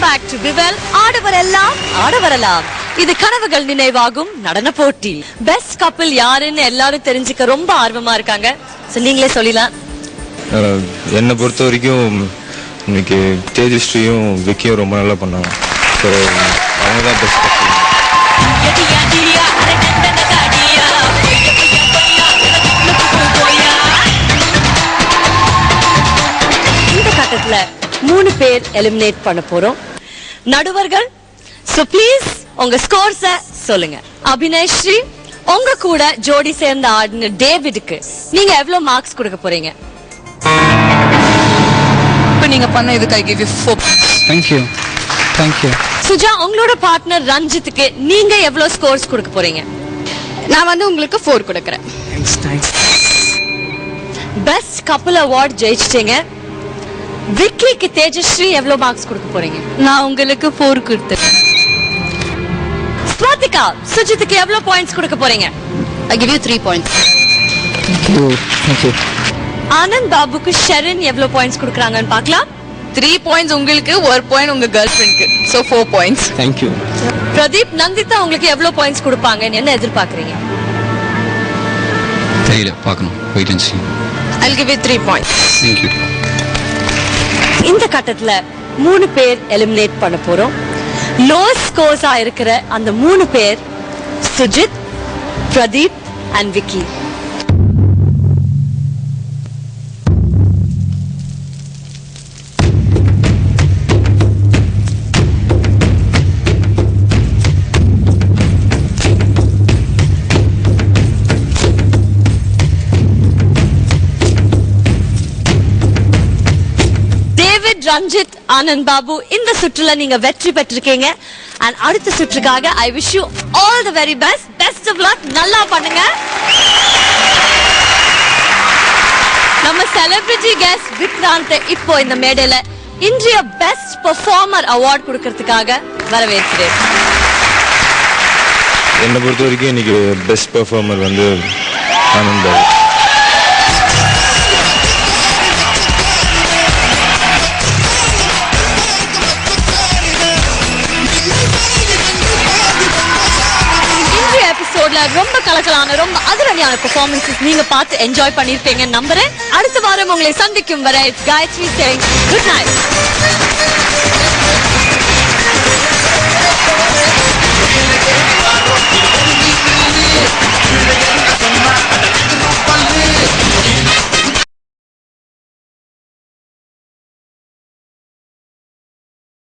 Back to விவல் ஆடவரெல்லாம் ஆடவரலாம். இது கனவுகள் நினைவாகும் நடன போட்டி. பெஸ்ட் கப்பிள் யாருன்னு எல்லாரும் தெரிஞ்சுக்க ரொம்ப ஆர்வமா இருக்காங்க. நீங்களே சொல்லலாம். என்னை பொறுத்த வரைக்கும் இன்னைக்கு தேஜஸ்ரீயும் விக்கியும் ரொம்ப நல்லா பண்ணாங்க. அவங்க தான் பெஸ்ட் கப்பிள். இந்த கட்டத்துல 3 பேர் எலிமினேட் பண்ண போறோம். நடுவர்கள், சோ ப்ளீஸ் உங்க ஸ்கோர்ஸ சொல்லுங்க. அபினய் ஸ்ரீ, உங்க கூட ஜோடி சேர்ந்த ஆடின டேவிடுக்கு நீங்க எவ்வளவு மார்க்ஸ் கொடுக்க போறீங்க? இப்ப நீங்க பண்ண இதுக்கு I give you 4 points. Thank you. Suja, உங்களோட பார்ட்னர் ரஞ்சித்துக்கு நீங்க எவ்வளவு ஸ்கோர்ஸ் கொடுக்க போறீங்க? நான் உங்களுக்கு 4 கொடுக்கறேன். Thanks. பெஸ்ட் கப்பிள் அவார்ட் ஜெயிச்சிட்டீங்க. விக்கிக்கு தேஜஸ்ரீ எவ்வளவு மார்க்ஸ் கொடுக்க போறீங்க? நான் உங்களுக்கு 4 கொடுத்தேன். ஸ்வாதிகா, சுஜித்துக்கு எவ்வளவு பாயிண்ட்ஸ் கொடுக்க போறீங்க? I give you 3 points. Thank you. Anand பாபுக்கு Sherin எவ்வளவு பாயிண்ட்ஸ் கொடுக்கறாங்கன்னு பார்க்கலாம். 3 points உங்களுக்கு, 1 point உங்க கேர்ள் ஃப்ரெண்ட்க்கு. So 4 points. Thank you. Pradeep, Nandita உங்களுக்கு எவ்வளவு பாயிண்ட்ஸ் கொடுப்பாங்கன்னு என்ன எதிர்பார்க்கறீங்க? தெரியல, பார்க்கணும். Wait and see. I'll give you 3 points. Thank you. இந்த கட்டத்துல 3 பேர் எலிமினேட் பண்ண போறோம். லோ ஸ்கோர்ஸா இருக்கிற அந்த 3 பேர் சுஜித், பிரதீப் அண்ட் விக்கி. ரஞ்சித், ஆனந்த் பாபு, இந்த சுற்றுல நீங்க வெற்றி பெற்றிருக்கீங்க. and அடுத்த சுற்றுக்காக I wish you all the very best. Best of luck. நல்லா பண்ணுங்க. நம்ம செலிபிரிட்டி கெஸ்ட் விக்ராந்த் இப்போ இந்த மேடையில இன்றைய பெஸ்ட் பெர்ஃபார்மர் அவார்ட் கொடுக்கிறதுக்காக வரவேற்கிறேன். என்னை பொறுத்த வரைக்கும் இன்னைக்கு பெஸ்ட் பெர்ஃபார்மர் வந்து ஆனந்த் பாபு. ரொம்ப கலக்கலான ரொம்ப அதிரடியான பெர்ஃபார்மன்ஸஸ் நீங்க பார்த்து என்ஜாய் பண்ணிருப்பீங்கன்னு நம்புறேன். அடுத்த வாரம் உங்களை சந்திக்கும் வரை காயத்ரி சேயிங் குட் நைட்.